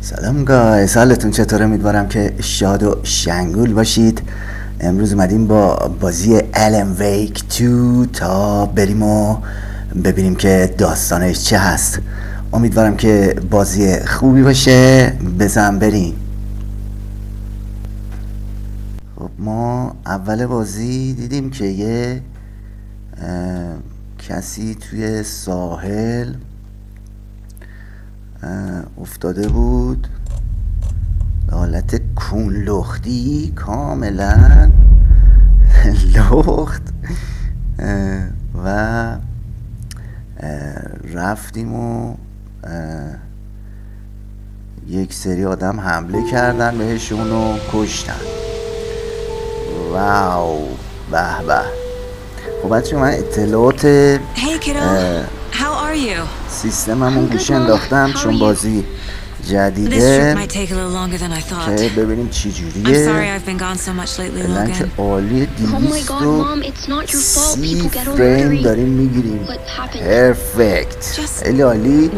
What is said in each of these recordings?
سلام گایز، حالتون چطوره؟ امیدوارم که شاد و شنگول باشید. امروز اومدیم با بازی الن ویک 2 تا بریم و ببینیم که داستانش چه هست. امیدوارم که بازی خوبی باشه. بزن بریم. خب ما اول بازی دیدیم که یه کسی توی ساحل افتاده بود به حالت کون لختی، کاملا لخت، و رفتیم و یک سری آدم حمله کردن بهشون و کشتن. واو، به به. خب بچه من اطلاعات سیستممون گوش انداختم چون بازی جدیده که ببینیم چی جوریه. الان که عالی 230 فریم داریم میگیریم. پرفکت، خیلی عالی.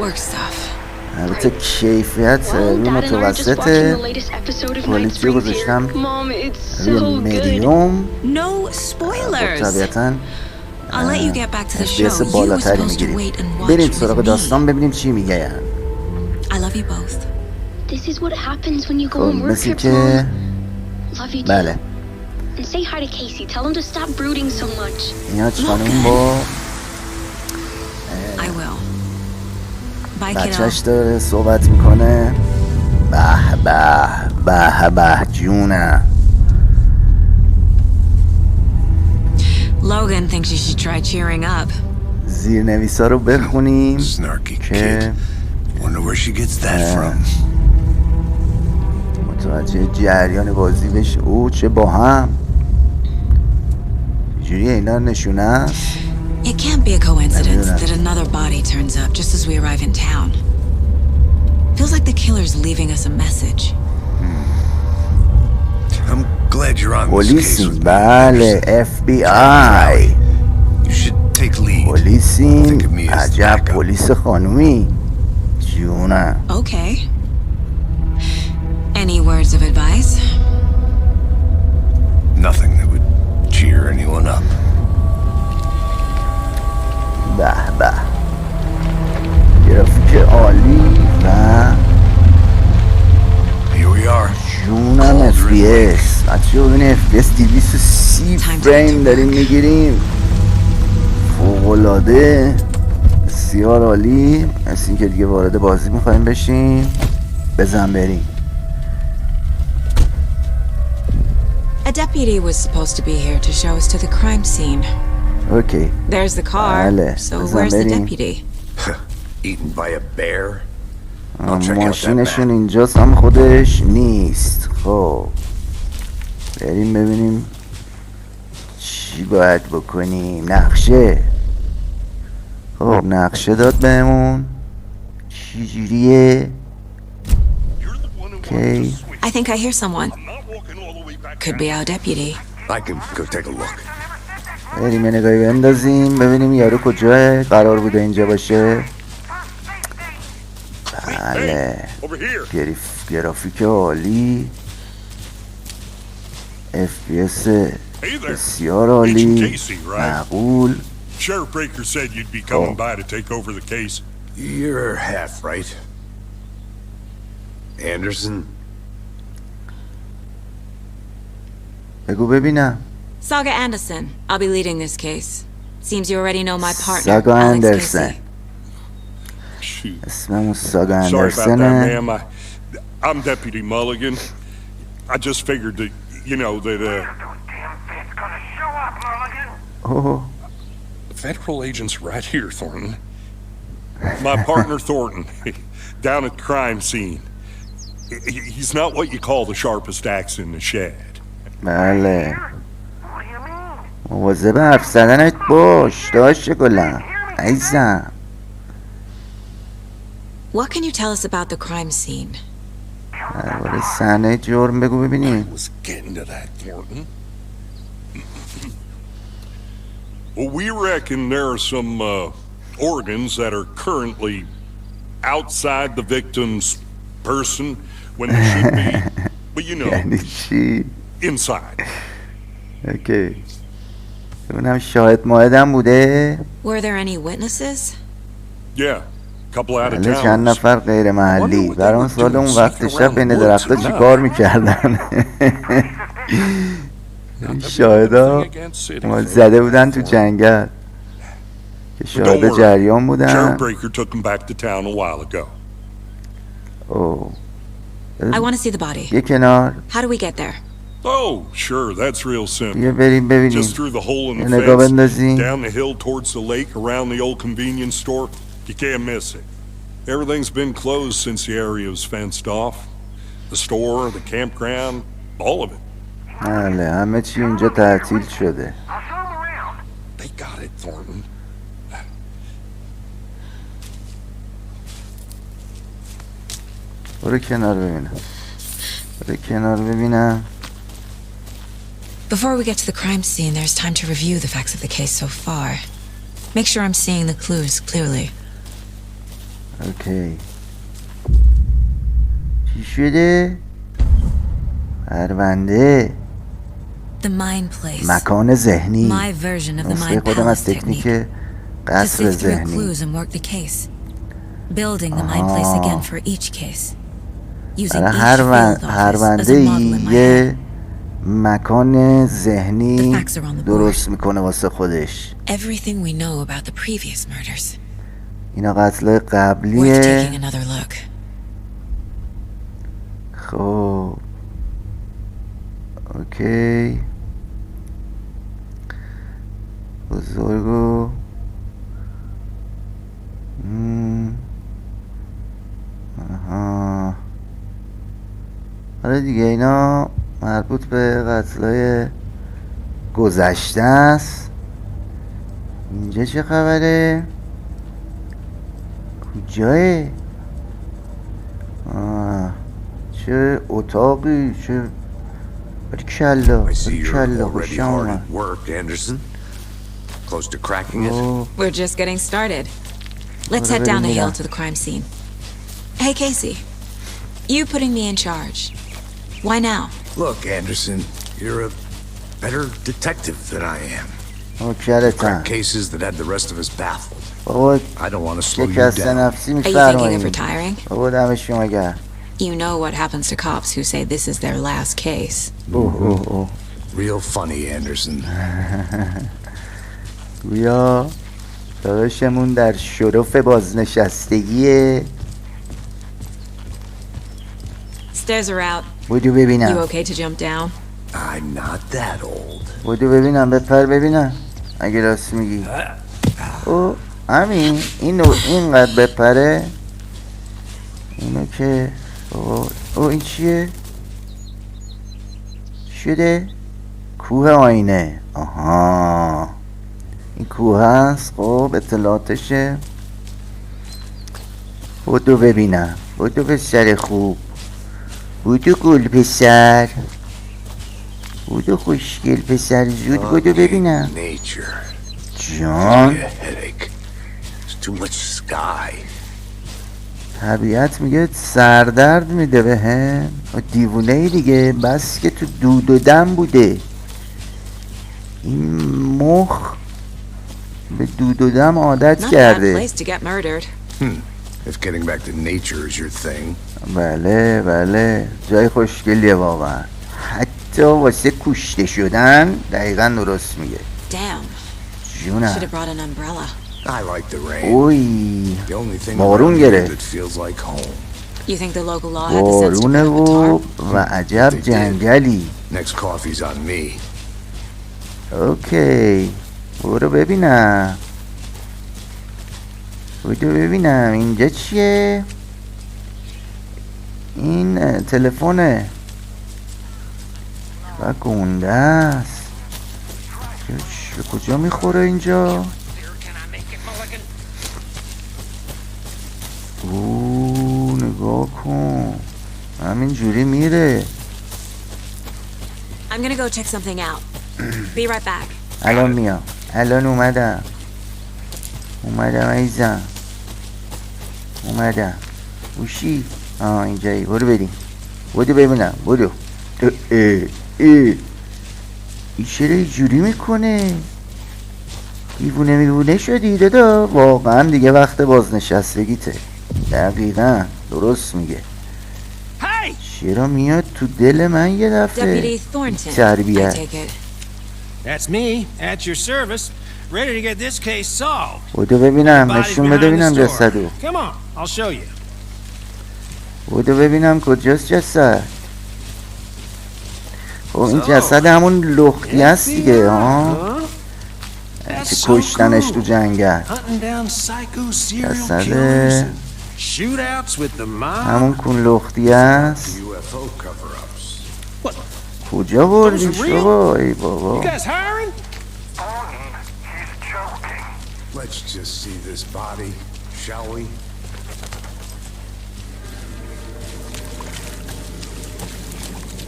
البته کیفیت روی متوسطه، کوالیتی رو گذاشتم روی مدیوم. خب طبیعتاً FPS بالاتری میگیریم. بریم سراغ داستان ببینیم چی میگه. خب مثل که بله اینات خانوم با بچهش داره صحبت میکنه. به به به به جونم. Logan thinks you should try cheering up. زیرنویسا رو بخونیم که متوجه جریان بازی بشه. او چه با هم جوری اینا نشونه است. It can't be a coincidence that another body turns up just as we arrive in town. Feels like the killer's leaving us a message. I'm glad you're on this case with me. بله FBI. You should take lead. پلیسیم، عجب پلیس خانومی. جونم. Okay. Any words of advice? Nothing that would cheer anyone up. به به. گرافیک عالی و Here we are. جونم FPS. بچه ببینه FPS 230 فریم داریم میگیریم. فوق‌العاده، بسیار عالی. مثل این که دیگه وارد بازی میخوایم بشیم. بزن بریم. A deputy was supposed to be here to show us to the crime scene. Okay. There's the car. So where's the deputy? Eaten by a bear. ماشینشون اینجاست هم خودش نیست. خب بریم ببینیم چی باید بکنیم. نقشه. خب نقشه داد بهمون. چی جوریه؟ Okay. I think I hear someone. Could be our deputy. I can go take a look. بریم یه نگاهی بندازیم ببینیم یارو کجاه قرار بوده اینجا باشه. بله گرافیک عالی، FPS بسیار عالی، معقول. Sheriff Breaker said you'd be coming by to take over the case. You're half right. Anderson? بگو ببینم. Saga Anderson. I'll be leading this case. Seems you already know my partner, Saga Alex Anderson. Shoot. اسممون ساگا Sorry about that, اندرسنه. ma'am. I'm Deputy Mulligan. I just figured that, you know, that, اوه The federal agent's right here, Thornton. My partner, Thornton, down at the crime scene. He's not what you call the sharpest axe in the shed. بله مواظب حرف زدنت باش داشت گلم عزیزم. What can you tell us about the crime scene? درباره صحنه جرم بگو ببینیم. I was getting to that, Thornton. Well, we reckon there are some organs that are currently outside the victim's person when they should be, but you know, یعنی چی؟ inside. اوکی. ببینم شاهد ماهدم بوده؟ Were there any witnesses? Yeah, couple out of بله چند towners. نفر غیر محلی. برای سال اون وقت شب بین درختا چی کار میکردن؟ شاهدا زده بودن تو جنگل که شاهد جریان بودن. Sheriff Breaker took him back to town a while ago. اوه. I want to see the body. یه کنار. How do we get there? Oh, sure, that's real simple. بیا بریم ببینیم. Just through the hole in یه the نگاه fence, بندازیم. down the hill towards the lake, around the old convenience store. You can't miss it. Everything's been closed since the area was fenced off. The store, the campground, all of it. بله همه چی اینجا تعطیل شده. They got it, Thornton. برو کنار ببینم. برو کنار ببینم. Before we get to the crime scene, there's time to review the facts of the case so far. Make sure I'm seeing the clues clearly. اوکی. چی شده؟ پرونده. The mind place. مکان ذهنی. My version of the نسخه mind خودم از palace تکنیک technique. To قصر sift through ذهنی. clues and work the case. Building the mind place again for each case. Using برای each هر field office as پرونده a model in my head. یه مکان ذهنی The facts are on the درست میکنه واسه خودش. Everything we know about the previous murders. اینا قتلای Worth taking قبلیه. another look. خب اوکی. بزرگو آها. آره دیگه اینا مربوط به قتلای گذشته است. اینجا چه خبره؟ کجاه؟ چه اتاقی؟ چه کلا I see you're کلا already خوشم hard اومد. at work, Anderson. Close to cracking it. اوه. We're just getting started. Let's head down the hill to the crime scene. Hey, Casey. You putting me in charge. Why now? Look, Anderson, you're a better detective than I am. نوکرتم. Crack cases that had the rest of us baffled. بابا I don't want to slow you شکست down. نفسی Are you thinking of میفرماییم. retiring? بابا دم شما گرم. You know what happens to cops who say this is their last case. اوه. Real funny, Anderson. گویا داداشمون در شرف بازنشستگیه. Stairs are out. بودو You ببینم. okay to jump down? I'm not that old. بودو ببینم بپر ببینم اگه راست میگی. او همین اینقدر بپره. اینو که او این چیه؟ شده؟ کوه آینه. آها این کوه هست. خب اطلاعاتشه. بودو ببینم. بودو پسر خوب. بودو گل پسر. بودو خوشگل پسر. زود بودو ببینم. Nature. جان A headache. There's too much sky. طبیعت میگه سردرد میده به هم. دیوونه ای دیگه. بس که تو دود و دم بوده این مخ. به دود و دم عادت Not a bad کرده. place to get murdered. If getting back to nature is your thing. بله جای خوشگلیه واقعا. حتی واسه کشته شدن دقیقا درست میگه. Damn. Should جونم. have brought an umbrella. I like the rain. اوی The only thing بارون around here گرفت. that feels like home. You think the local law had the sense to بارونه put up a و tarp? عجب جنگلی. Next coffee's on me. اوکی برو ببینم. ببینم اینجا چیه؟ این تلفونه و گنده است. کجا میخوره اینجا؟ اوه نگاه کن همین جوری میره. I'm gonna go check something out. Be right back. الان میام. الان اومدم عزیزم. اومدم. اوشی اینجایی. برو بریم، برو ببینم، برو. این چرا اینجوری میکنه؟ دیوونه شدی دادا. واقعا دیگه وقت بازنشستگیته. دقیقا درست میگه. چرا میاد تو دل من یه دفعه؟ تربیت. That's me, at your service, ready to get this case solved. بودو ببینم، نشون بده ببینم جسدو. Come on, I'll show you. بودو ببینم کجاست جسد. خب این جسد همون لختی هست دیگه ها، که کشتنش تو جنگل. جسد همون کون لختی هست. کجا بردیش بابا؟ ای بابا.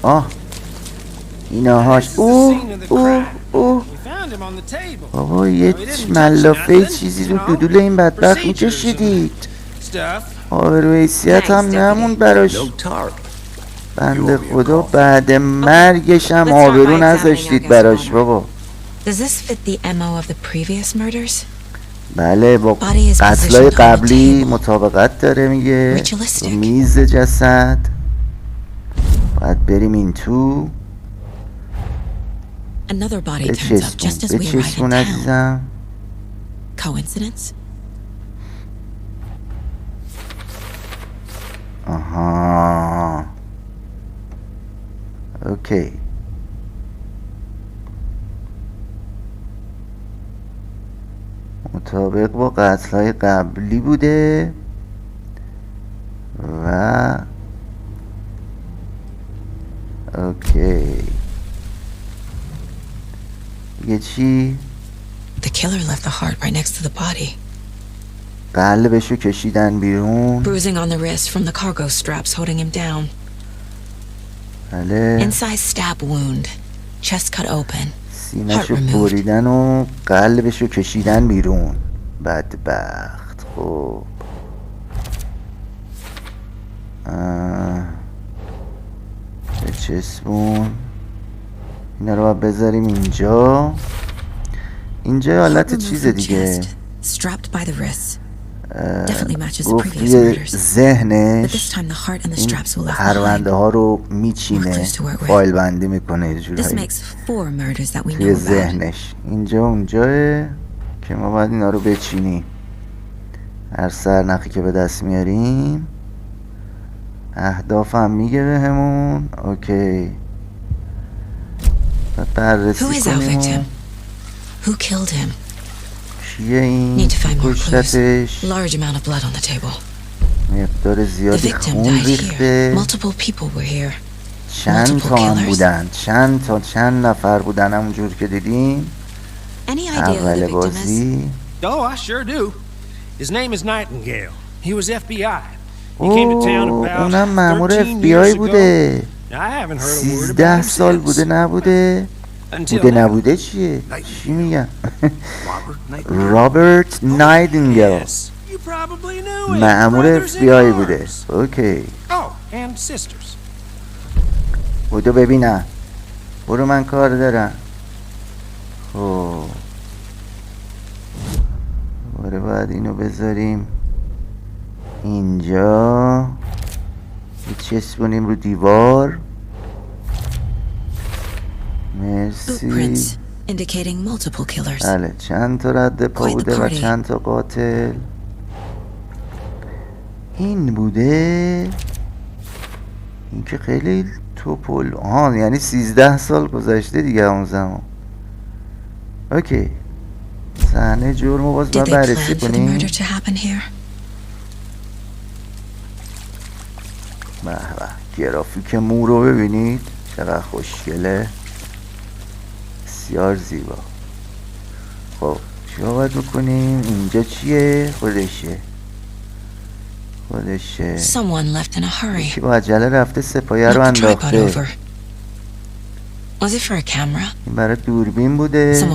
آه ایناهاش. بابا یه ملافه چیزی رو دودول این بدبخت میکشیدید. آبرو حیثیت هم نمون براش. بنده خدا بعد مرگش هم آبرو نذاشتید براش بابا. بله با قتلای قبلی مطابقت داره میگه. میز جسد باید بریم این تو. بچسبون عزیزم. آها اوکی. مطابق با قتل‌های قبلی بوده و اوکی. دیگه چی؟ The killer left the heart right next to the body. قلبشو کشیدن بیرون. Bruising on the wrist from the cargo straps holding him down. بله. Inside stab wound. Chest cut open. سینه‌شو بریدن و قلبشو کشیدن بیرون. بدبخت. خب بچسبون. اینا رو باید بذاریم اینجا. اینجا حالت چیز دیگه. گفت توی ذهنش این پرونده ها رو میچینه، فایل بندی میکنه جورایی توی ذهنش. اینجا اونجاه که ما باید اینا رو بچینیم. هر سرنخی که به دست میاریم اهداف هم میگه به همون. اوکی بررسی کنیم. کیه این کشتتش؟ مقدار زیادی خون ریخته. چند تا هم بودن، چند نفر بودن همونجور که دیدیم اول بازی. اونم مأمور FBI بوده. 13 سال بوده نبوده. نبوده چیه؟ چی میگم؟ رابرت نایتینگل مأمور FBI بوده. اوکی بودو ببینم. برو من کار دارم. خب برو باید اینو بذاریم اینجا. بچسبونیم رو دیوار. مرسی. بله چند تا رد پا بوده و چند تا قاتل. این بوده. این که خیلی توپل. آها یعنی 13 سال گذشته دیگه اون زمان. اوکی صحنه جرم رو باز باید بررسی کنیم. به گرافیک مو رو ببینید چقدر خوشگله، بسیار زیبا. خب چی باید بکنیم؟ اینجا چیه؟ خودشه یکی با عجله رفته سپایه رو انداخته. این برای دوربین بوده.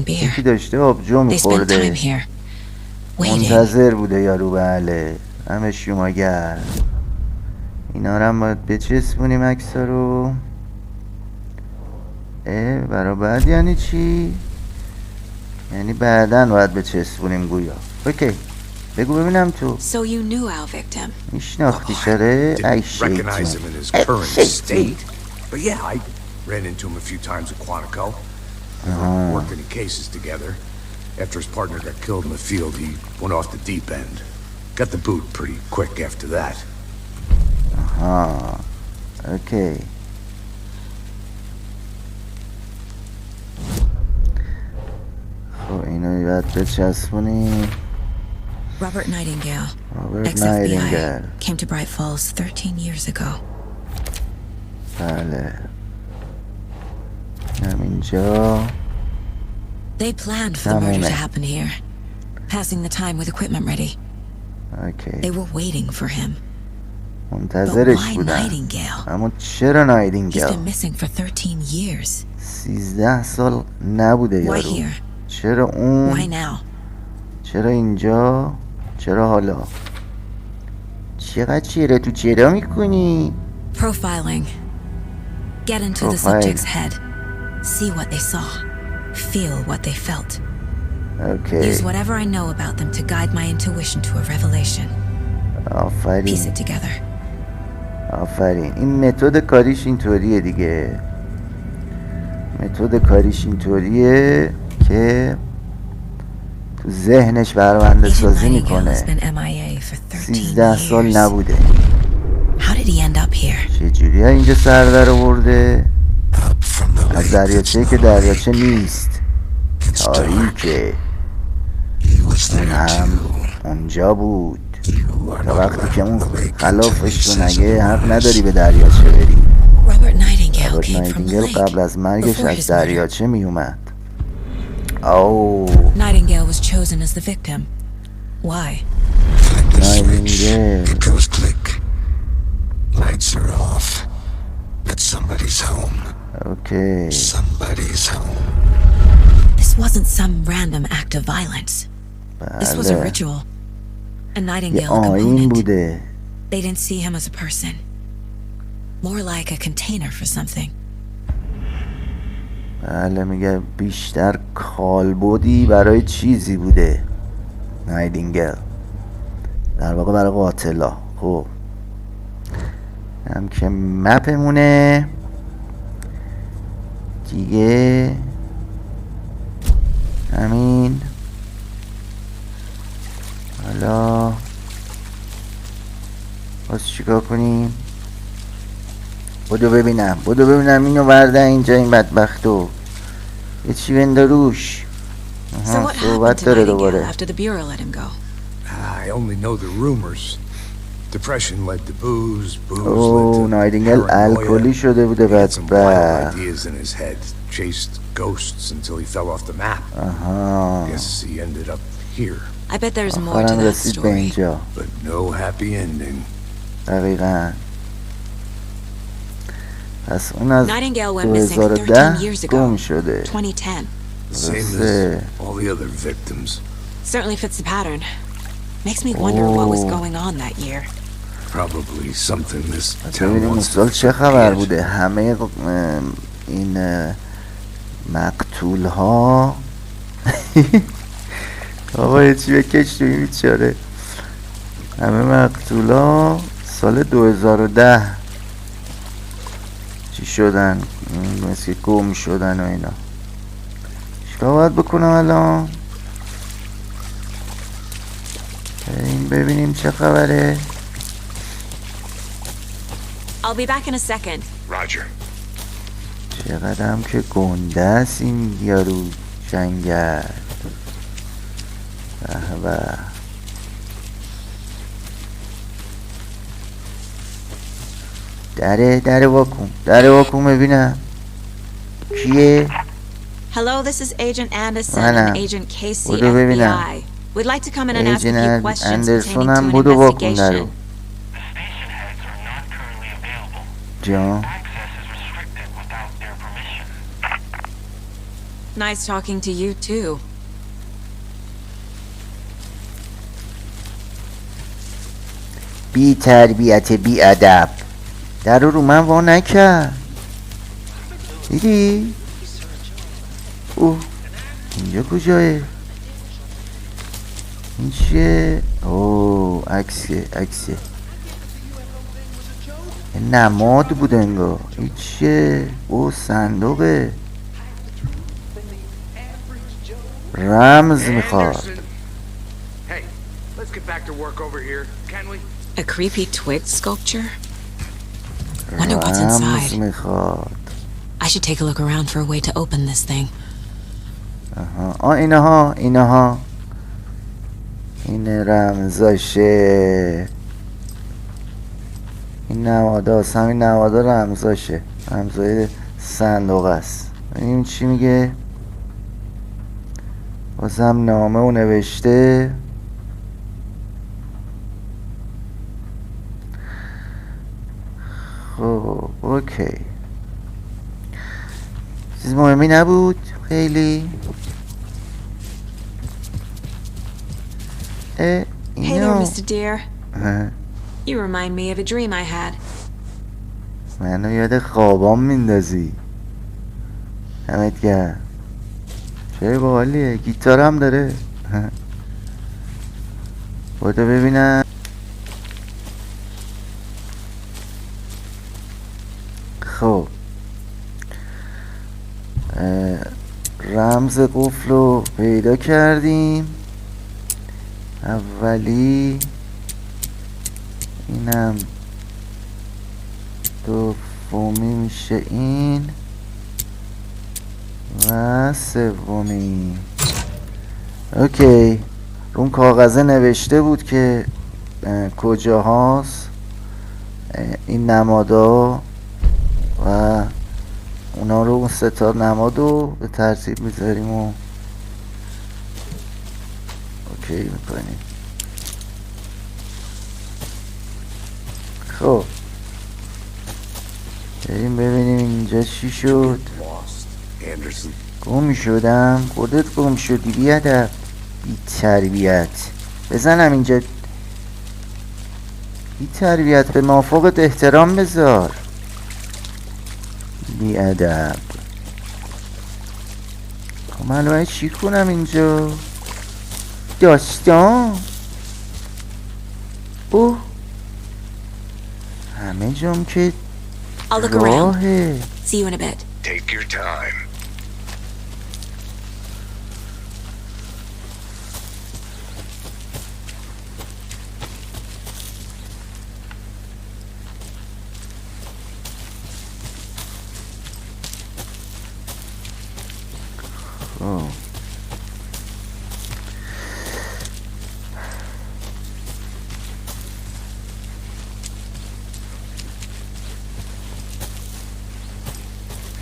یکی داشته آبجو میخورده. منتظر بوده یارو. بله همه شماگر. اینا رو هم باید بچسبونیم عکس‌ها رو. برای بعد یعنی چی؟ یعنی بعداً باید بچسبونیم گویا. اوکی بگو ببینم تو So you knew our victim. میشناختی شده؟ ای Didn't recognize him in his current state. But yeah, I ran into him a few times at Quantico. We were working in cases together. After his partner got killed in the field, he went off the deep end. Got the boot pretty quick after that. اوکی. خب اینو باید بچسبونیم. Robert Nightingale, Robert ex-FBI, Nightingale. came to Bright Falls 13 years ago. بله همینجا They planned for the murder to happen here, passing the time with equipment ready. اوکی They were waiting for him. But منتظرش why بودن. Nightingale? اما چرا He's نایدینگل؟ been missing for 13 years. 13 سال نبوده Why یارو. here? چرا Why اون؟ now? چرا اینجا؟ چرا حالا؟ چقدر چیره تو چرا میکنی؟ Profiling. Get into the Profile. subject's head. See what they saw. Feel what they felt. اوکی Use whatever I know about them to guide my intuition to a revelation. Piece آفرین it together. آفرین. این متد کاریش اینطوریه دیگه. متد کاریش اینطوریه که تو ذهنش برآورده Agent سازی Nightingale میکنه. has been MIA for 13 13 سال years. نبوده. How did he end up here? چجوری اینجا سر در آورده؟ Up from the از lake. دریاچه که دریاچه نیست، It's dark. تاریکه. He was اون there هم too. اونجا بود. You are تا not وقتی که allowed اون on the lake until خلافش he رو says نگه حق otherwise. نداری به دریاچه بری. Robert Nightingale رابرت came from the نایتینگل lake قبل از مرگش before از his murder. دریاچه می اومد. اوه Nightingale was chosen as the victim. Why? Flip the switch. نایتینگل. It goes click. Lights are off. But somebody's home. اوکی Somebody's home. This wasn't some random act of violence. This was a بله ritual. And یه Nightingale a آیین component. بوده. They didn't see him as a person. More like a container for something. بله میگه بیشتر کالبدی برای چیزی بوده نایتینگل، در واقع برای قاتلا. خب هم که مپمونه دیگه همین. حالا باز چیکار کنیم؟ بدو ببینم اینو ورده اینجا این بدبختو یه چی بنده روش. So what happened صحبت to داره Nightingale دوباره. after the Bureau let him go? I only know the rumors. Depression led to booze. Booze اوه led to نایتینگل paranoia. الکلی شده بوده He had some wild بدبخت. ideas in his head. Chased ghosts until he fell off the map. آها Guess he ended up here. I bet there's more to آخرم that رسید به story. اینجا. But no happy ending. دقیقا. پس اون از Nightingale went missing 13 years 2010 ago. گم شده. 2010. Same as درسته. all the other victims. Certainly fits the pattern. Makes me wonder what was Oh. going on that year. Probably something this town ببینیم اون wants to سال چه خبر forget. بوده. همه این مقتول ها آقا یه چی بکش توی بیچاره. همه مقتول ها سال 2010 چی شدن؟ مثل که گم شدن و اینا. چیکار باید بکنم الان؟ ببینیم چه خبره. I'll be back in a second. Roger. چقدر هم که گنده است این یارو جنگل. به به. در واکن ببینم کیه. Hello, this is Agent Anderson منم. and Agent Casey, بودو ببینم. FBI. We'd like to come in and ask a few ایجنت questions اندرسون pertaining هم to an بودو واکن investigation. درو. The station heads are not currently available. جان Access is restricted without their permission. Nice talking to you, too. بی تربیت بی ادب. در رو من وا نکرد. دیدی؟ اوه اینجا کجاه؟ این چیه؟ اوه عکسه نماد بود انگار. این چیه؟ اوه صندوقه، رمز میخواد. Hey, let's get back to work over here, can we? A creepy twig sculpture? Wonder what's inside. رمز میخواد. I should take a look around for a way to open this thing. اینها این رمزاشه. این نواداست، همین نوادا رمزاشه، رمزای صندوق است. ببینیم چی میگه. بازم نامه و نوشته. خب اوکی، چیز مهمی نبود خیلی. Hey there, اینو Mr. Deer. You remind me of a dream I had. منو یاد خوابام میندازی. دمت گرم. چه باحالیه، گیتار هم داره. بودو ببینم. خب رمز قفل رو پیدا کردیم. اولی اینم دومی میشه این و سومی. اوکی، اون کاغذه نوشته بود که کجا هاست این نمادا و اونا رو، اون سه تا نماد رو به ترتیب میذاریم و اوکی میکنیم. خب بریم ببینیم اینجا چی شد. گم شدم. خودت گم شدی بیادب، بی تربیت. بزنم اینجا. بی تربیت، به مافوقت احترام بذار. بی ادب. خب من باید چی کنم اینجا؟ داستان. اوه همه جام که I'll look around. راهه. See you in a bit. Take your time.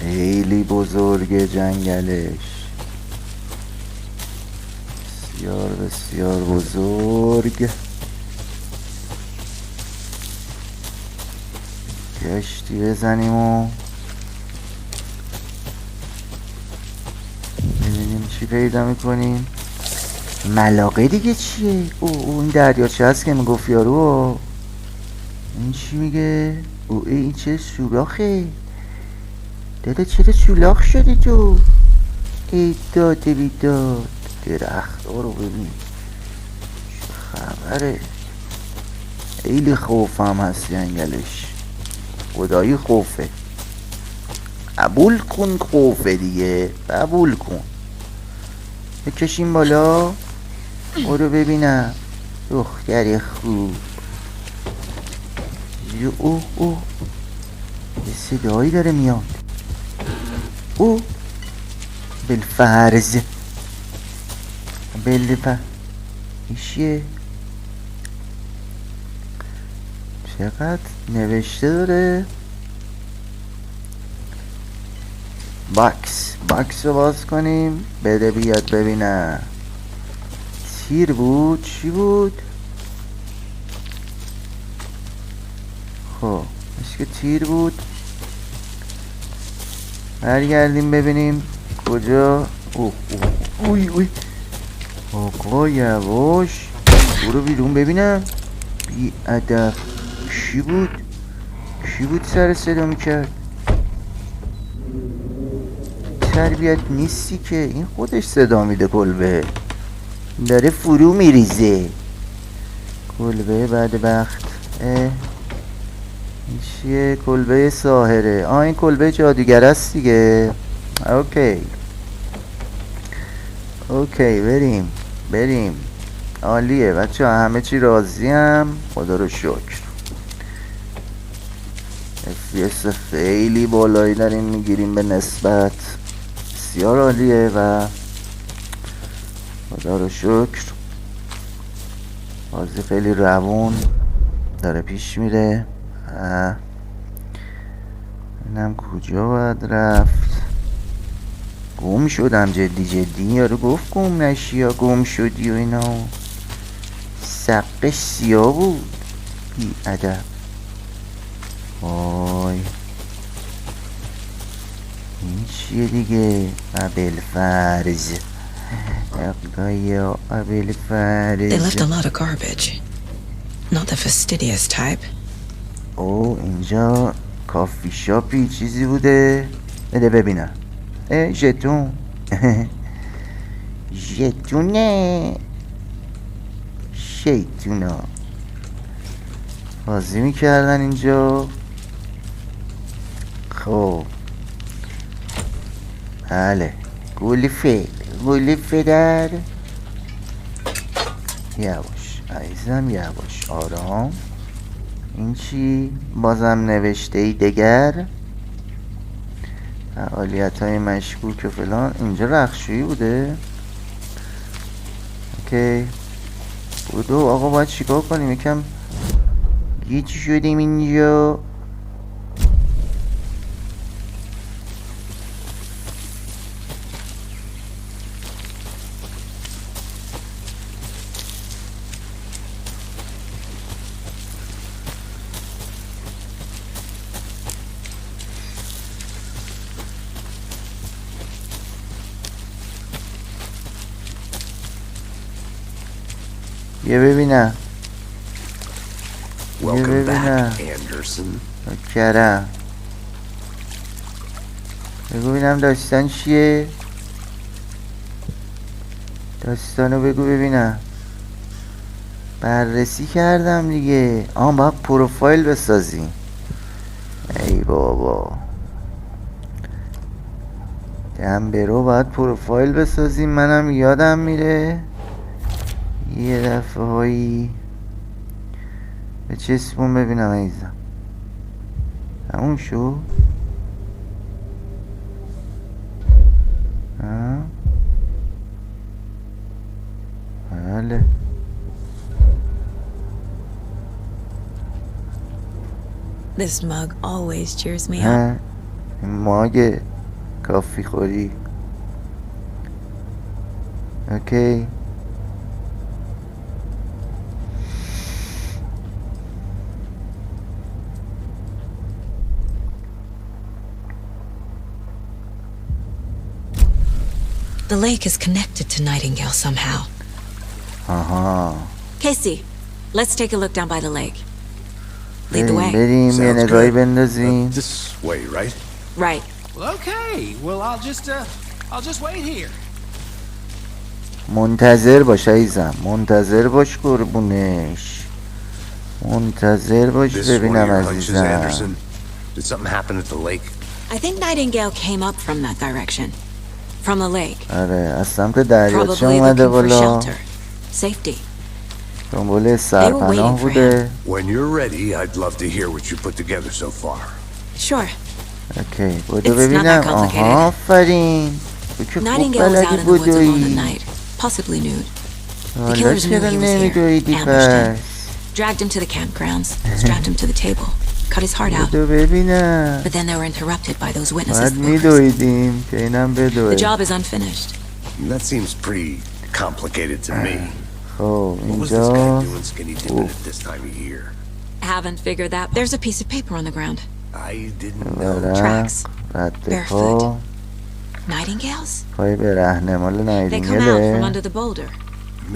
خیلی بزرگ جنگلش، بسیار بسیار بزرگ. گشتی بزنیم و ببینیم چی پیدا میکنیم. ملاقه دیگه چیه؟ اون دریاچه هست که میگفت یارو. این چی میگه؟ این چه سوراخه؟ داده چرا سولاخ شدی تو؟ ای داده بیداد. درخت ها رو ببین چه خبره. خیلی خوفم هست جنگلش، خدایی خوفه. قبول کن خوفه دیگه، قبول کن. بکشیم بالا. برو ببینم دختر خوب. اوه یه صدایی داره میاد. بالفرز ایشیه. چقدر نوشته داره. باکس رو باز کنیم. بده بیاد ببینم. تیر بود؟ چی بود؟ خب که تیر بود. برگردیم ببینیم کجا. اوی آقا یواش، برو بیرون ببینم. بی ادب. چی بود؟ کی بود سر صدا میکرد؟ تربیت نیستی که این خودش صدا میده. کلبه داره فرو میریزه. کلبه بدبخت. این چیه؟ کلبه ساحره. این کلبه جادوگر است دیگه. اوکی بریم. عالیه بچه ها، همه چی راضیم. خدا رو شکر. FPS خیلی بالایی داریم میگیریم به نسبت. بسیار عالیه و خدا رو شکر بازی خیلی روون داره پیش میره. اینم کجا باید رفت؟ گم شدم. جدی یارو گفت گم نشی یا گم شدی و اینا. سقش سیاه بود. بی ادب. وای این چیه دیگه؟ ابوالفرز. ابوالفرز. They left a lot of garbage. Not the fastidious type. اینجا کافی شاپی چیزی بوده. بده ببینم. ژتون. ژتونه. شیطونا بازی میکردن اینجا. خب بله. گولی فدر. یواش عزیزم یواش. آرام. این چی؟ بازم نوشته ای دگر. فعالیت های مشکوک و فلان. اینجا رخشویی بوده. اوکی بودو. آقا باید چیکار کنیم؟ یکم گیج شدیم اینجا. یه ببینم. Welcome back, Anderson. کرم. بگو ببینم داستان چیه؟ داستانو بگو ببینم. بررسی کردم دیگه. باید پروفایل بسازیم. ای بابا دم برو باید پروفایل بسازیم. منم یادم میره یه دفعه هایی. به چسبون ببینم عزیزم. همون شو. بله This mug always cheers me up. ماگ کافی خوری. اوکی The lake is connected to Nightingale somehow. Casey, let's take a look down by the lake. Lead the way. بریم یه نگاهی بندازیم. This way, right? Right. Well, okay. Well, I'll just wait here. منتظر باش عزیزم. منتظر باش قربونش. منتظر باش ببینم عزیزم. Did something happen at the lake? I think Nightingale came up from that direction. From the lake. آره از سمت دریاچه Probably اومده looking for بالا. shelter. Safety. دنبال سرپناه بوده. When you're ready, I'd love to hear what you put together so far. Sure. اوکی بودو ببینم. آفرین. Nightingale was out in the woods alone at night, possibly nude. The killers knew he was here, ambushed him, dragged him to the campgrounds, strapped him to the table, cut his heart out. But then they were interrupted by those witnesses. The job is unfinished. That seems pretty complicated to me. Oh, what was this guy doing skinny dipping at this time of year? Haven't figured that. There's a piece of paper on the ground. I didn't know. Tracks. Barefoot. Nightingales? They come out from under the boulder.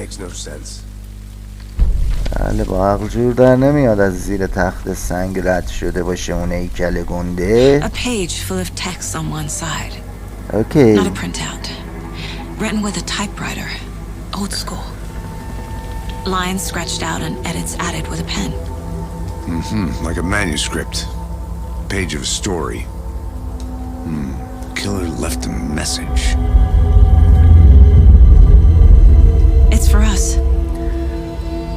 Makes no sense. بله با عقل جور در نمیاد از زیر تخت سنگ رد شده باشه اون هیکل گنده. A page full of text on one side. اوکی. Not a printout. Written with a typewriter. Old school. Lines scratched out and edits added with a pen. Like a manuscript. Page of a story. Killer left a message. It's for us.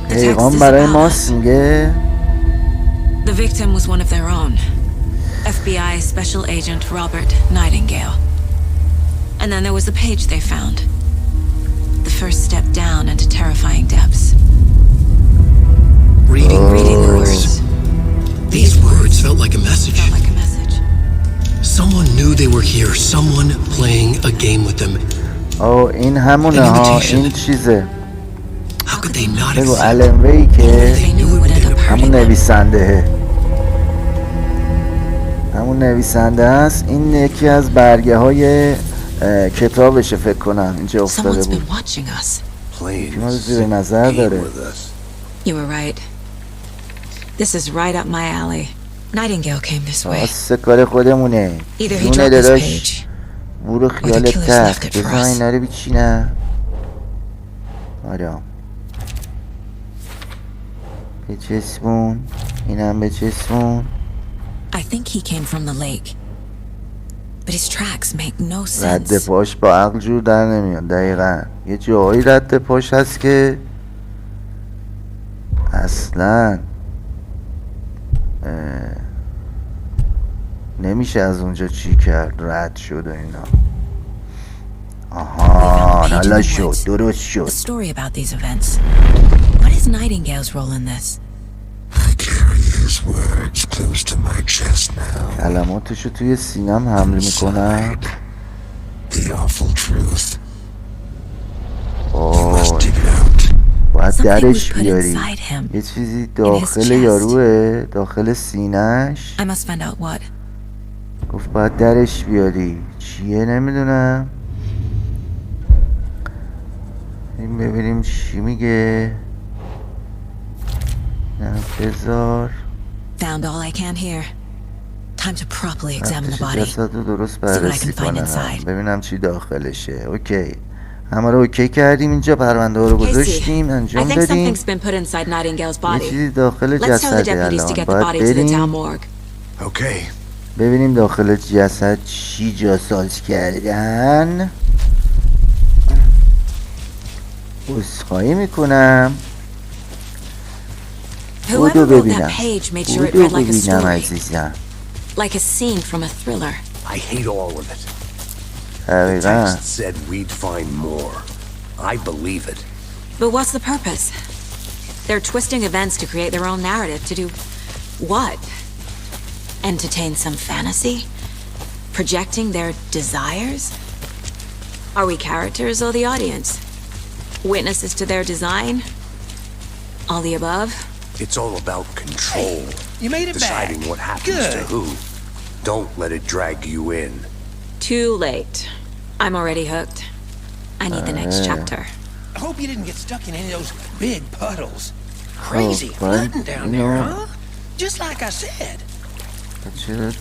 The text پیغام is برای about us. ماست میگه. The victim was one of their own. FBI Special Agent Robert Nightingale. And then there was the page they found. The first step down into terrifying depths. Reading the words. These words felt like a message. Felt like a message. Someone knew they were here. Someone playing a game with them. این همونه ها. این چیزه. How could they not بگو accept? الن وی که They knew it would end up hurting همون them. نویسنده. همون نویسنده است. این یکی از برگه های کتابشه فکر کنم اینجا افتاده Someone's بود. been watching us. Playing ما رو زیر نظر game داره. with us. You were right. This is right up my alley. Nightingale came this way. واسه کار خودمونه. Either he جونه dropped this داداش. page. برو خیال the killers تخت. left it for بزن us. اینا رو بیچینم. آره. به چسبون. اینم به چسبون. I think he came from the lake. But his tracks make no رد sense. پاش با عقل جور در نمیاد. دقیقا یه جایی رد پاش هست که اصلا نمیشه از اونجا چی کرد. رد شد و اینا. آها حالا شد. درست A شد. story about these events. What is Nightingale's role in this? کلماتشو توی سینم حمل میکنم. باید درش بیاری. یه چیزی داخل یاروه. داخل سینهش. I must find out what. گفت باید درش بیاری. چیه نمیدونم. این ببینیم چی میگه. نه بذار. Found all I can here. Time to properly examine the رفتش body. جسد رو درست See what I بررسی can find کنم. inside. ببینم چی داخلشه. اوکی همه رو اوکی کردیم. اینجا پرونده ها رو گذاشتیم. I انجام think دادیم. something's been put inside Nightingale's یه body. چیزی داخل Let's tell the جسده. deputies to الان get the باید body to the town بریم morgue. Okay. ببینیم داخل جسد چی جاساز کردن. عذرخواهی میکنم. بودو Whoever wrote that ببینم. page made sure it بودو read like a ببینم story. عزیزم. Like a scene from a thriller. I hate all of it. The دقیقا. text said we'd find more. I believe it. But what's the purpose? They're twisting events to create their own narrative. To do what? Entertain some fantasy? Projecting their desires? Are we characters or the audience? Witnesses to their design? All the above? It's all about control. You made it Deciding back. what happens to Good. who. Don't let it drag you in. Too late. I'm already hooked. I need the next chapter. I hope you didn't get stuck in any of those big puddles. Crazy fun. flooding down there, No. huh? Just like I said. چرا؟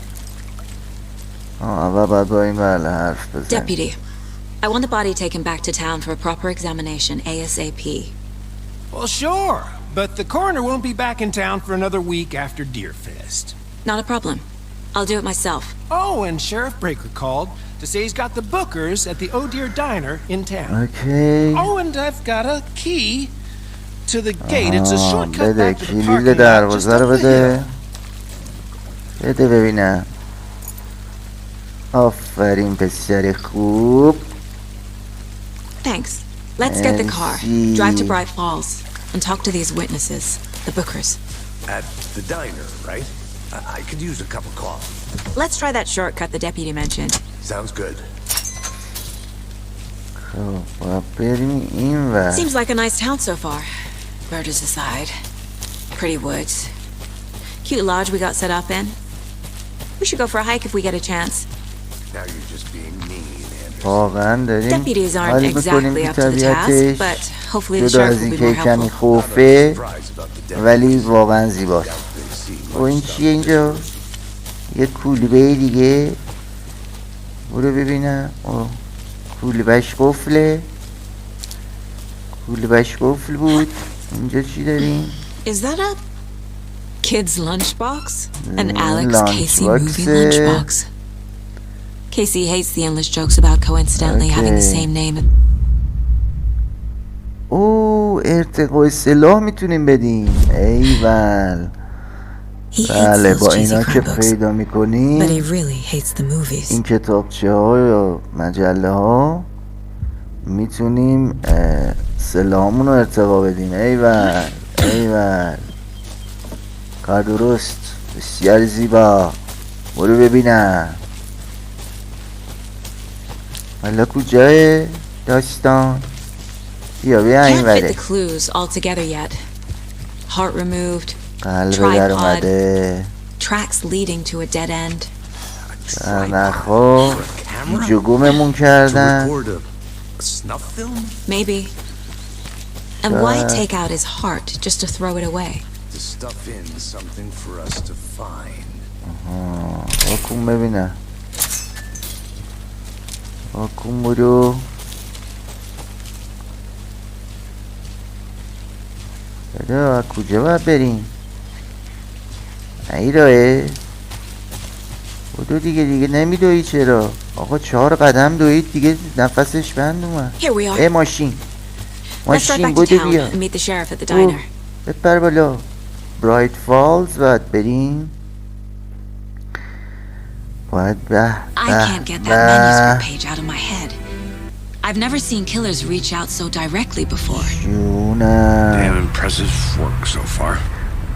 اول باید با این بله حرف بزن. Deputy, I want the body taken back to town for a proper examination ASAP. Well, sure. But the coroner won't be back in town for another week after Deerfest. Not a problem. I'll do it myself. Oh, and Sheriff Breaker called to say he's got the Bookers at the Oh Dear Diner in town. اوکی. Oh, and I've got a key to the gate. It's a shortcut بده back to the کلید parking lot just دروازه رو over the بده. hill. بده ببینم. آفرین پسر خوب. Thanks. Let's get the car. Fancy. Drive to Bright Falls and talk to these witnesses, the Bookers. At the diner, right? I could use a cup of coffee. Let's try that shortcut the deputy mentioned. Sounds good. خب باید بریم این ور. Seems like a nice town so far. Murders aside. Pretty woods. Cute lodge we got set up in. We should go for a hike if we get a chance. Now you're just being mean, Anderson. واقعا داریم Deputies aren't حال میکنیم exactly که up to the task, طبیعتش but hopefully the جدا sheriff از will این be که more کمی helpful. خوفه ولی واقعا زیباست. و این چیه اینجا؟ یه کولبه دیگه برو ببینم. کولبش قفله، کولبش قفل بود. اینجا چی داریم؟ Is that a kid's lunchbox? An Alex Casey lunchbox. movie lunchbox. Casey hates the endless jokes about coincidentally having the same name. ارتقای سلاح میتونیم بدیم. ایول. He hates بله those با cheesy اینا که crime books, پیدا but he میکنیم really hates the movies. این کتابچه ها یا مجله ها میتونیم سلاحمون رو ارتقا بدیم. ایول ایول. کار درست. بسیار زیبا. برو ببینم حالا کجای داستان؟ بیا این Can't fit وره. the clues all together yet. Heart removed, قلب در اومده. tracks leading to a dead end. نخوا جگوممون کردن. Maybe. And why take out his heart just to throw it away? To stuff in something for us to find. آکون ببینم. آکون برو. بدا کجا باید بریم؟ ایراه بودو دیگه نمیدوی چرا؟ آقا 4 قدم دوید دیگه نفسش بند اومد. Here we are. ماشین Let's start back to بودو town بیا. and meet the sheriff at the diner. بپر بالا. برایت فالز باید بریم. باید I can't get that manuscript page out of my head. I've never seen killers reach out so directly before. Damn impressive work so far.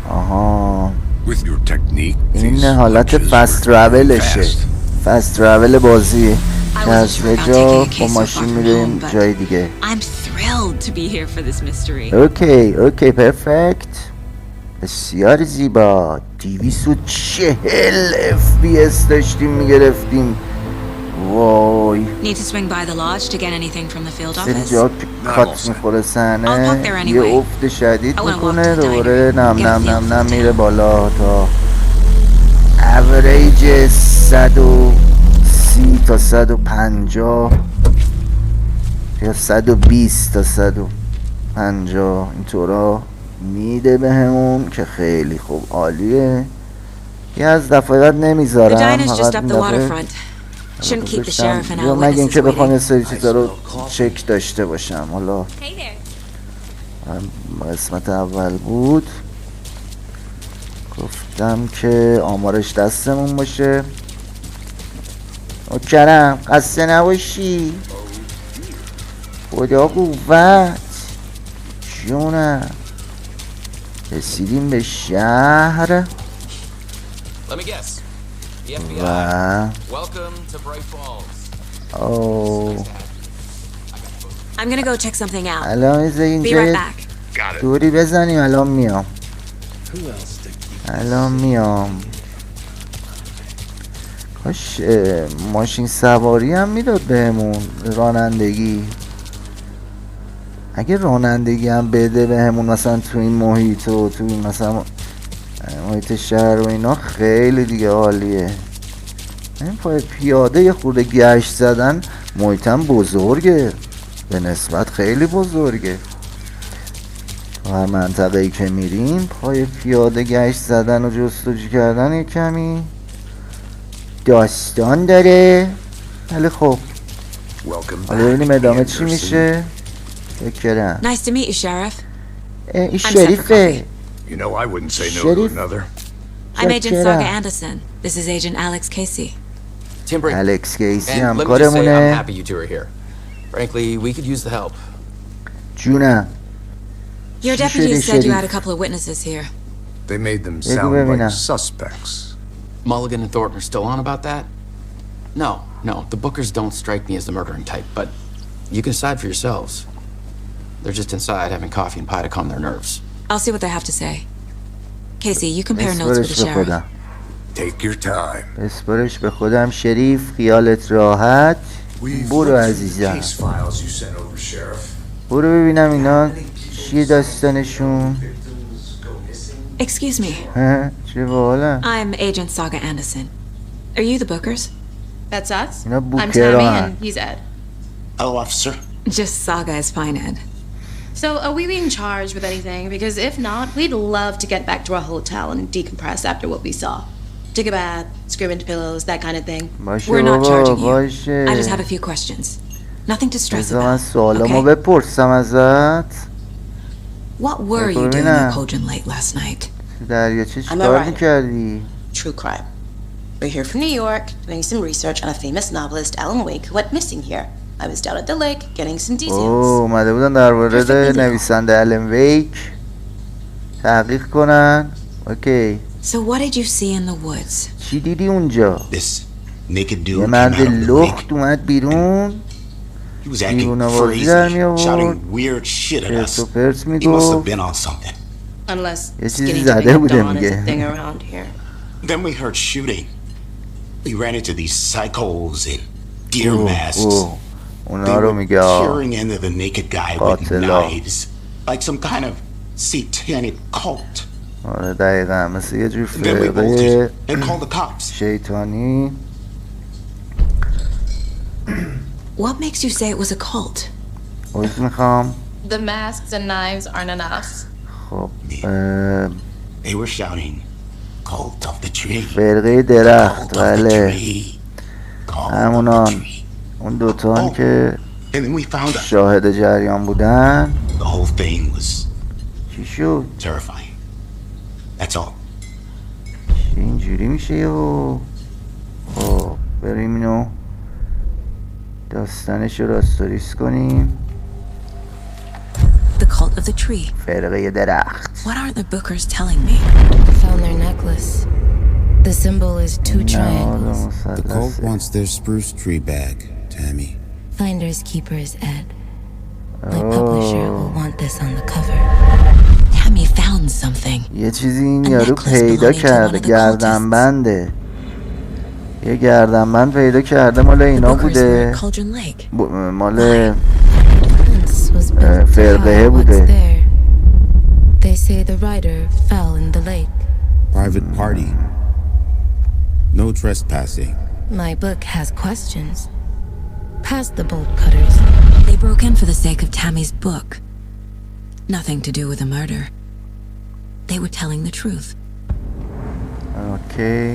آها With your technique, این حالت فست ترابلشه. فست ترابل بازیه که از یه جا با ماشین میریم جای دیگه. I'm thrilled to be here for this mystery. اوکی پرفکت. بسیار زیبا. 240 FPS داشتیم میگرفتیم. وای Need to swing by the lodge to get anything from the field سری office. جا کات میخوره صحنه یه افت شدید میکنه دوباره نم میره بالا تا اوریج 130 تا 150 یا 120 تا 150 اینطورا میده بهمون که خیلی خوب عالیه. یه از دفعه بعد نمیذارم فقط این دفعه Shouldn't keep the sheriff and یا مگه اینکه بخوام یه سری چیزا رو چک داشته باشم. حالا قسمت اول بود گفتم که آمارش دستمون باشه. کرم قصه نباشی. خدا قوت جونم. رسیدیم به شهر و I'm gonna go check something out. الان ایزه Be right اینجا back. دوری بزنیم. الان میام. کاش ماشین سواری هم میداد بهمون. رانندگی اگه رانندگی هم بده بهمون مثلا تو این محیط و تو این مثلا محیط شهر و اینا خیلی دیگه عالیه. این پای پیاده یه خورده گشت زدن محیطم بزرگه به نسبت خیلی بزرگه. تو هر منطقه ای که میریم پای پیاده گشت زدن و جستجو کردن یه کمی داستان داره. ولی خب حالا ببینیم ادامه چی میشه. فکرم Nice to meet you, Sheriff. این شریفه. You know I wouldn't say no to another. I'm Agent Saga Anderson. This is Agent Alex Casey. Alex Casey And let me just say I'm همکارمونه. happy you two are here. Frankly, we could use the help. جونم. Your deputies said you had a couple of witnesses here. They made them sound like suspects. Mulligan and Thornton are still on about that? No, the Bookers don't strike me as the murdering type, but you can decide for yourselves. They're just inside having coffee and pie to calm their nerves. I'll see what they have to say. Casey, you compare notes with the sheriff. Take your time. اسپرش به خودم شریف. خیالت راحت. We've برو looked through the عزیزم. case files you sent over, Sheriff. برو ببینم اینا چیه داستانشون. Victims go missing. Excuse me. چه باحالن. I'm Agent Saga Anderson. Are you the Bookers? That's us. اینا I'm بوکران. Tammy and he's Ed. Hello, officer. Just Saga is fine, Ed. So are we being charged with anything? Because if not, we'd love to get back to our hotel and decompress after what we saw. Take a bath, scream into pillows, that kind of thing. باشه We're not بابا charging you. باشه. I just have a few questions. Nothing to stress بذار من about. سوالامو Okay? بپرسم ازت. What were you doing at Cauldron Lake last night? تو دریاچه I'm چیکار alright. میکردی؟ True crime. We're here from New York, doing some research on a famous novelist, Alan Wake, who went missing here. I was down at the lake, getting some details. اومده بودن در مورد نویسنده الن ویک تحقیق کنن. اوکی. So what did you see in the woods? چی دیدی اونجا؟ This naked dude یه came مرد out of the lake. لخت اومد بیرون. He was acting دیوونه‌بازی در crazy, می‌آورد. shouting weird shit at پرت us. و پرت He must have میگفت. been on something. Unless یه چیزی skinny زده dipping at بوده dawn is a میگه. thing around here. Then we heard shooting. We ran into these psychos in deer masks. اوه They اونا رو were میگه tearing into the naked guy with قاتلا. knives, like some kind of satanic cult. آره دقیقا مثل یه جور Then we فرقه bolted and called the cops. شیطانی. What makes you say it was a cult? عذر میخوام. The masks and knives aren't enough. خب They were shouting, "Cult of the tree." فرقه درخت. Cult of the بله tree. Cult of the همونان. tree. اون دوتان که And then we found out شاهد جریان بودن. the whole thing was چی شد؟ terrifying. That's all. اینجوری میشه یهو. خب بریم اینو داستانش رو راستوریس کنیم. The cult of the tree. فرقه درخت. What are the Bookers telling me? Found their necklace. The symbol is two triangles. The cult wants their spruce tree bag, Tammy. Finders keepers, Ed. My publisher will want this on the cover. Tammy found something. یه چیزی این یارو پیدا کرده. گردنبنده. یه گردنبند پیدا کرده مال اینا بوده. مال فرقه بوده. They say the writer fell in the lake. Private party. No trespassing. My book has questions. Past the bolt cutters. They broke in for the sake of Tammy's book. Nothing to do with the murder. They were telling the truth. Okay.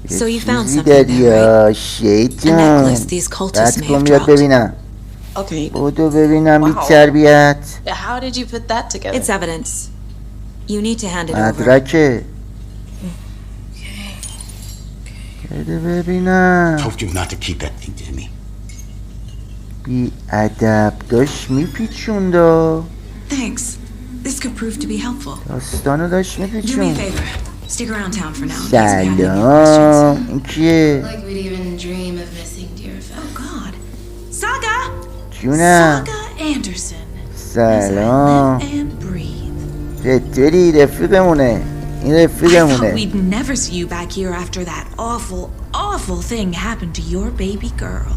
So you found چیزی something داری there, یا right? A شیطان. necklace these cultists رد may کن have بیاد dropped. ببینم. Okay. بودو ببینم بی Wow. تربیت. How did you put that together? It's evidence. You need to hand it over. مدرکه. بده ببینم. Told you not to keep that thing to me. بی ادب داشت میپیچوندا. Thanks. This could prove to be helpful. داستانو داشت Do me a میپیچون. favor. Stick around town for now. in case we have any more سلام. questions. این کیه؟ Like we'd even dream of missing dear Oh fellow. God. Saga. جونم. Saga Anderson. سلام. As I live and breathe. چطوری رفیقمونه؟ این I thought رفیقمونه. we'd never see you back here after that awful thing happened to your baby girl.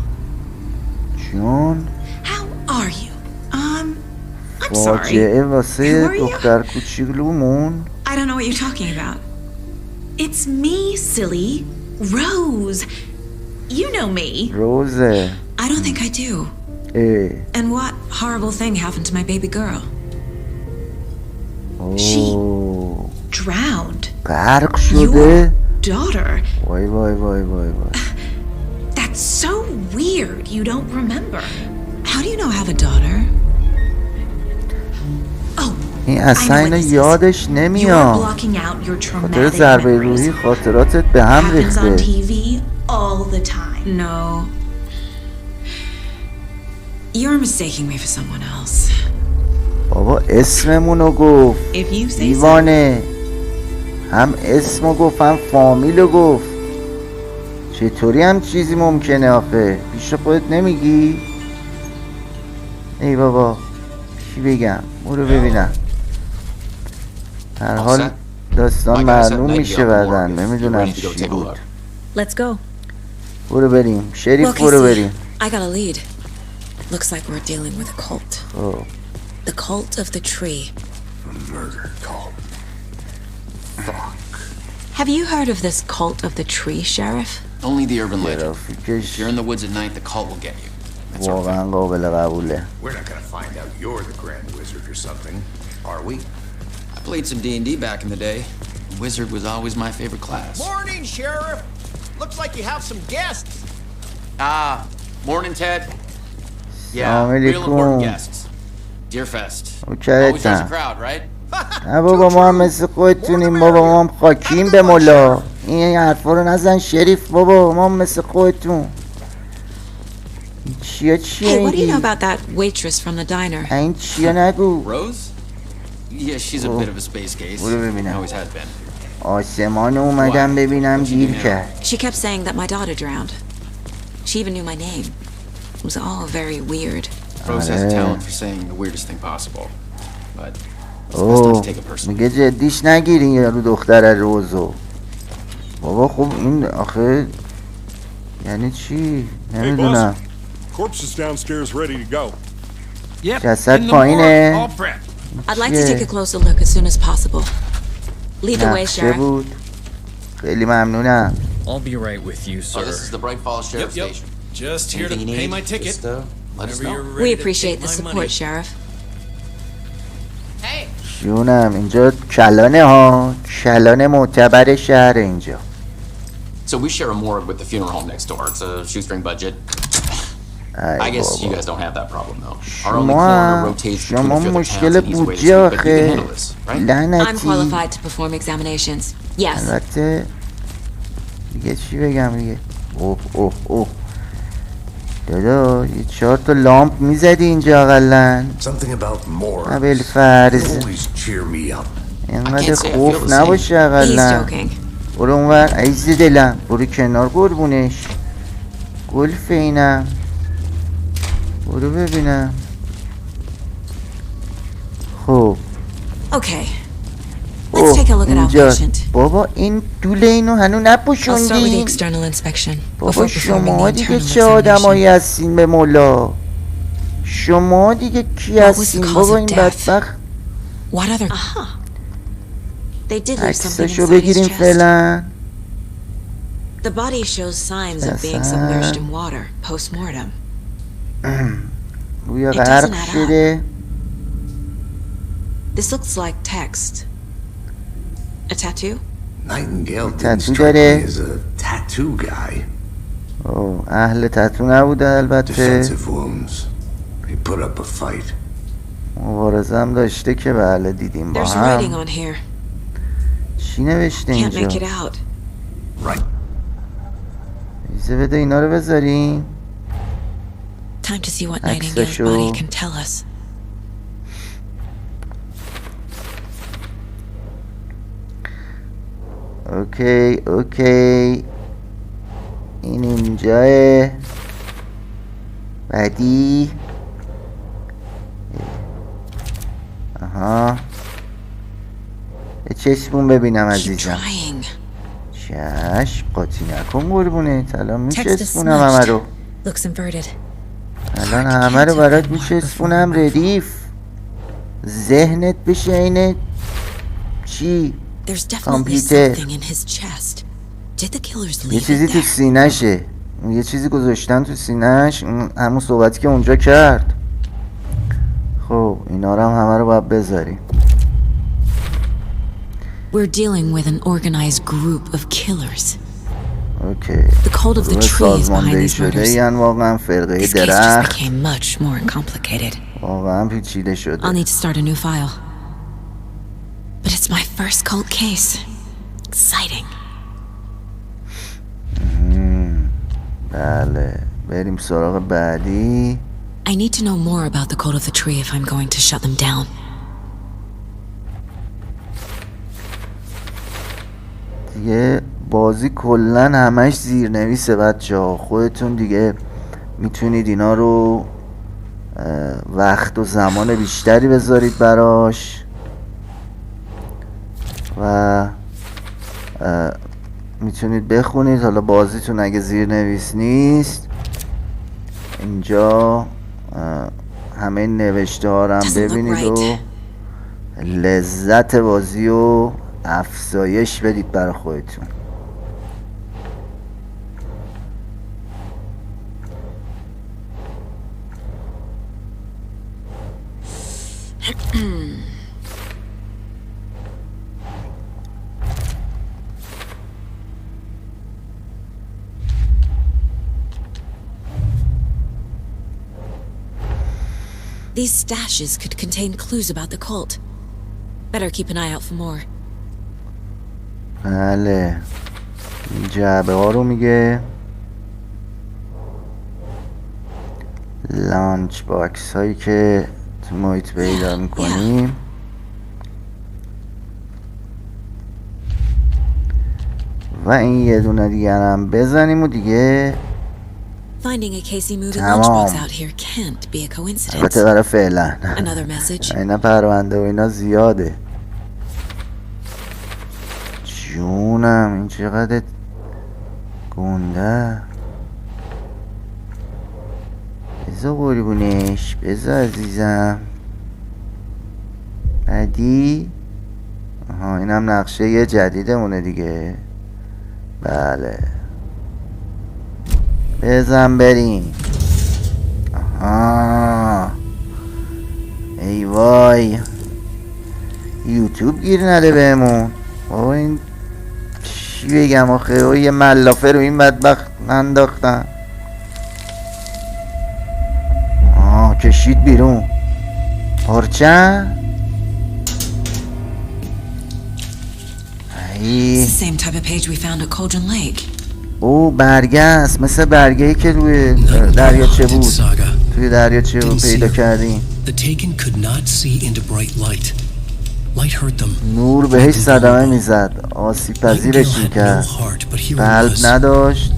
جون. How are you? I'm sorry. فاجعه Who واسه are you? دختر کوچیکلومون. I don't know what you're talking about. It's me, silly. Rose. You know me. روزه. I don't think I do. And what horrible thing happened to my baby girl? اوه. Drowned. غرق شده. Daughter. وای وای وای وای وای. That's so weird. You don't remember. How do you know I have a daughter? Oh, این اصلا اینو یادش you're نمیاد. blocking out your خاطر traumatic ضربه memories. روحی خاطراتت به هم Happens on ریخته. TV all the time. No. You're mistaking me for someone else. بابا اسممونو گفت. If you say so. دیوانه. هم اسمو گفت هم فامیلو گفت. چطوری هم چیزی ممکنه آخه؟ پیش خودت نمیگی؟ ای بابا چی بگم؟ برو ببینم. هر حال داستان معلوم میشه بعدن. نمیدونم چی بود. Let's go. برو بریم شریف، Well, برو Casey, بریم. I got a lead. Looks like we're dealing with a cult. Oh. The cult of the tree. A murder cult. Fuck. Have you heard of this cult of the tree, Sheriff? Only the urban legend. If you're in the woods at night, the cult will get you. That's our واقعا قابل قبوله. We're not gonna find out you're the Grand Wizard or something, are we? I played some D&D back in the day. Wizard was always my favorite class. Morning, Sheriff. Looks like you have some guests. Morning, Ted. Yeah, real important guests. Deerfest. Always has a crowd, right? نه بابا ما هم مثل خودتونیم بابا، ما هم خاکیم به مولا. این حرفا رو نزن شریف بابا، ما هم مثل خودتون. چیه Hey, what do you know about that waitress from the diner? این چیه نگو. Rose? Yeah, she's a bit of a space case. برو ببینم. Always has been. آسمان اومدم ببینم گیر کرد. She kept saying that my daughter drowned. She even knew my name. It was all very weird. Rose has talent for saying the weirdest thing possible. But it's best not to take it personally. میگه جدیش نگیرین یارو دختر روزو. بابا خب این آخه یعنی چی؟ نمیدونم. Corpse is downstairs ready to go. Yep. جسد پایینه. I'd like to take a closer look as soon as possible. Lead the way, نقشه Sheriff. بود. خیلی ممنونم. I'll be right with you, sir. Oh, this is the Bright Falls Sheriff Station. Just here to pay my ticket. Let us know. We appreciate the support, Sheriff. Hey. جونم اینجا کلانه ها، کلان معتبر شهر اینجا. So we share a morgue with the funeral home next door. It's a shoestring budget. I guess you guys don't have that problem though. Our only coroner rotates between the other towns and he's away this week, but you can handle this, right? I'm qualified to perform examinations. Yes. البته دیگه چی بگم دیگه. اوه دادا یه 4 تا لامپ میزدی اینجا اقلن. قبل فرض اینقدر خوف نباشه اقلن. برو اونور عزیز دلم، برو کنار قربونش. گلف اینم برو ببینم. خب Okay. Let's take a look at outpatient. بابا این دوله اینو هنو I'll start with the نپوشوندین. external inspection بابا before performing شما the دیگه internal چه آدمایی examination. هستین به مولا؟ شما دیگه کی هستین بابا این بدبخت؟ What other? Aha. They did leave something عکساشو inside his بگیریم chest. فعلا. The body shows signs of being submerged in water post-mortem. روی It غرق doesn't add شده. This looks like text. A tattoo? Nightingale didn't تتو strike me داره. as a tattoo guy. اهل تتو نبوده البته. Defensive wounds. He put up a fight. مبارزه هم داشته که بله دیدیم با There's writing هم. on here. چی نوشته Can't make it اینجا؟ out. Right. ایزه بده اینا رو بذاریم. Time to see what Nightingale's عکساشو. body can tell us. اوکی این اینجاه. بعدی. آها چشمون ببینم عزیزم. چشم قاطی نکن قربونه. الان میچسبونم همه رو. Looks inverted. الان همه رو برات میچسبونم ردیف. ذهنت بشه اینه چی؟ There's definitely کامپیوتر. something in his chest. Did the killers یه leave چیزی it تو there? سینه‌شه. یه چیزی گذاشتن تو سینه‌ش. همون صحبتی که اونجا کرد. خب اینا رو هم همه رو باید بذاریم. We're dealing with an organized group of killers. اوکی. The cult of the tree is behind سازماندهی these شده murders. یعنی واقعا فرقه This case just درخت. became much more complicated. واقعا پیچیده I'll شده. need to start a new file. But it's my first cult case. Exciting. بله بریم سراغ بعدی. I need to know more about the cult of the tree if I'm going to shut them down. دیگه بازی کلن همش زیرنویسه بچه‌ها. خودتون دیگه میتونید اینا رو وقت و زمان بیشتری بذارید براش. و میتونید بخونید. حالا بازیتون اگه زیرنویس نیست اینجا همه نوشته ها رو هم ببینید و لذت بازی رو افزایش بدید برای خودتون. These stashes could contain clues about the cult. Better keep an eye out for more. بله این جعبه ها رو میگه. لانچ باکس هایی که تو محیط پیدا میکنیم. و این یه دونه دیگه هم بزنیم و دیگه Finding a Casey moving lunchbox out here can't be a coincidence. البته برای فعلا Another message. اینا پرونده و اینا زیاده. جونم این چقدر گنده. بذار قربونش، بذار عزیزم. بعدی آها اینم نقشه یه جدیدمونه دیگه. بله بزن بریم. آها ای وای یوتیوب گیر نده بهمون. بابا این چی بگم آخه، یه ملافه رو این بدبخت انداختن. کشید بیرون. پارچه او برگه است، مثل برگه‌ای که روی دریاچه بود. توی دریاچه بود پیدا کردیم. نور بهش صدمه میزد، آسیب پذیرش میکرد. قلب نداشت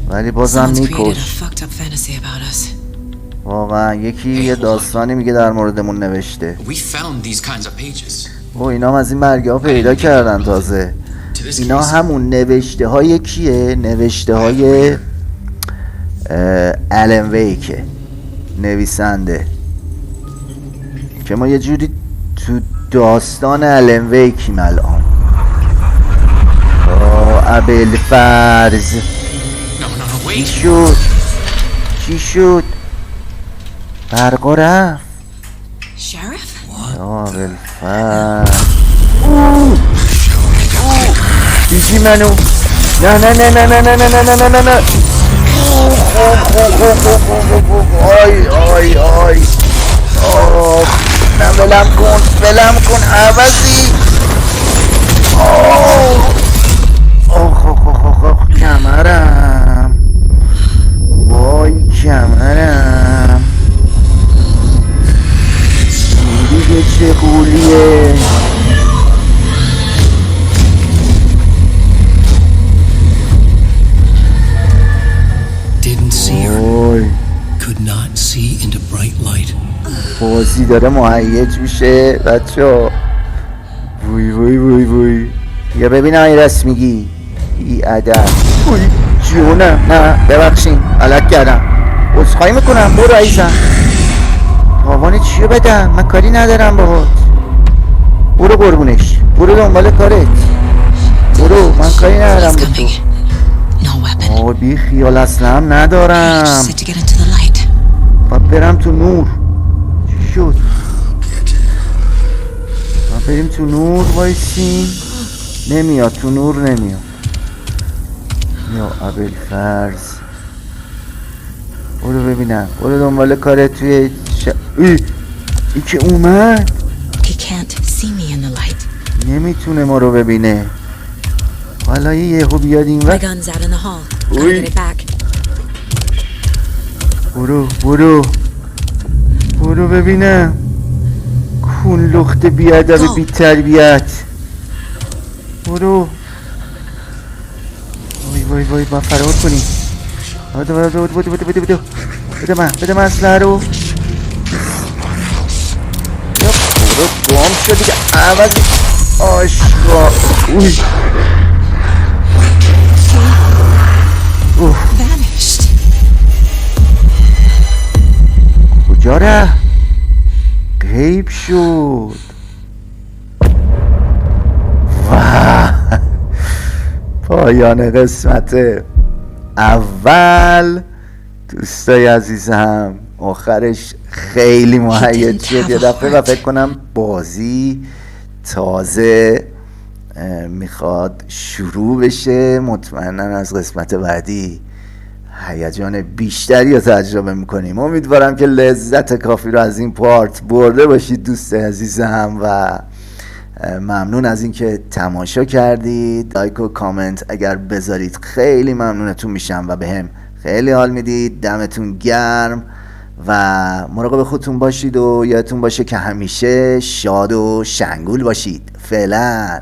ولی بازم میکش. واقعا یکی یه داستانی میگه در موردمون نوشته. و اینا هم از این برگه ها پیدا کردن تازه. اینا همون نوشته های کیه؟ نوشته های آلن ویکه، نویسنده، که ما یه جوری تو داستان آلن ویکیم الان. ابوالفرز چی شد؟ چی شد؟ برقا رفت. ابوالفرز دیدی منو؟ نه نه نه نه نه نه نه نه نه نه نه. آی آی آی نه ولم کن، ولم کن عوضی. کمرم، وای کمرم دیگه چه قولیه. بازی داره مهیج میشه بچه. وی وی وی وی یا ببینم این رسم میگی ای ادب. جونم نه ببخشین غلط کردم، عذرخواهی میکنم. برو عزیزم. تاوان چیو بدم؟ من کاری ندارم باهات. برو قربونش، برو دنبال کارت. برو، من کاری ندارم با تو. بی خیال اصلا هم ندارم. باید برم تو نور. چی شد؟ باید بریم تو نور وایسیم. نمیاد تو نور، نمیاد. یا ابوالفرز برو ببینم، برو دنبال کارت توی ای که اومد نمیتونه ما رو ببینه. حالا یهو بیاد این وقت. برو برو برو ببینم. کون لخت بیادب بی تربیت. برو. وای وای وای با فرار کنیم. بده من اسلحه رو. گم شدی که عوضی آشقا. کجا ره؟ غیب شد. پایان قسمت اول دوستای عزیزم. آخرش خیلی مهیج شد یه دفعه و فکر کنم بازی تازه میخواد شروع بشه. مطمئنا از قسمت بعدی هیجان بیشتری رو تجربه میکنیم. امیدوارم که لذت کافی رو از این پارت برده باشید دوست عزیزم و ممنون از اینکه تماشا کردید. لایک و کامنت اگر بذارید خیلی ممنونتون میشم و بهم خیلی حال میدید. دمتون گرم و مراقب خودتون باشید و یادتون باشه که همیشه شاد و شنگول باشید. فعلا